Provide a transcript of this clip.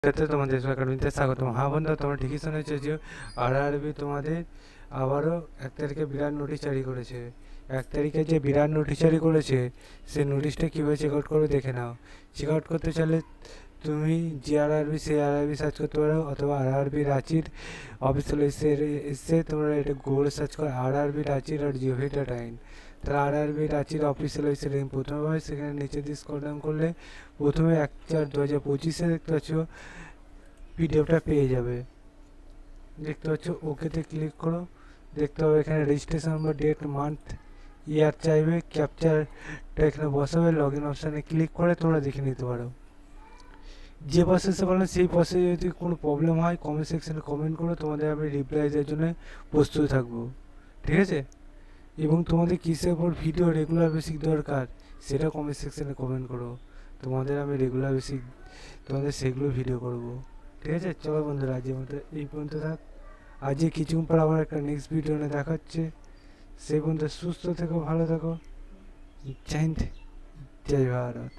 সাথে তোমাদের একাডেমিতে স্বাগতম। হ্যাঁ বন্ধু, তোমরা ঠিকই শুনেছো যে আরআরবি তোমাদের আবারও 1 তারিখে বিরাট নোটিশ জারি করেছে। 1 তারিখে যে বিরাট নোটিশ জারি করেছে সেই নোটিশটা কীভাবে চেক আউট করবে দেখে নাও। চেক আউট করতে চাইলে তুমি যে আরআরবি সেই আরআরবি সার্চ করতে পারো, অথবা আরআরবি রাঁচির অফিসিয়াল এসে তোমরা এটা গুগলে সার্চ করো rrb.ranchi.gov.in। তাহলে আরআরবি রাঁচির অফিসিয়াল ওয়েবসাইট প্রথমে হয়, সেখানে নিচে দিয়ে স্ক্রল ডাউন করলে প্রথমে 1/4/2025 দেখতে পাচ্ছ পিডিএফটা পেয়ে যাবে। দেখতে পাচ্ছ, ওকেতে ক্লিক করো। দেখতে হবে এখানে রেজিস্ট্রেশন নাম্বার, ডেট, মান্থ, ইয়ার চাইবে, ক্যাপচারটা এখানে বসাবে। লগ ইন অপশানে ক্লিক করে তোমরা দেখে নিতে পারো। যে প্রসেসে বলেন সেই প্রসেসে যদি কোনো প্রবলেম হয় কমেন্ট সেকশনে কমেন্ট করো, তোমাদের আমি রিপ্লাই দেওয়ার জন্য প্রস্তুত থাকবো, ঠিক আছে? এবং তোমাদের কিসের উপর ভিডিও রেগুলার বেসিক দরকার সেটা কমেন্ট সেকশনে কমেন্ট করো, তোমাদের আমি রেগুলার বেসিক তোমাদের সেগুলো ভিডিও করব, ঠিক আছে? চলো বন্ধুরা, আজকের মতো এই পর্যন্ত থাক। আজকে কিছুক্ষণ পর আবার একটা নেক্সট ভিডিও নিয়ে দেখা হচ্ছে। সেই পর্যন্ত সুস্থ থেকো, ভালো থেকো। জয় হিন্দ, জয় ভারত।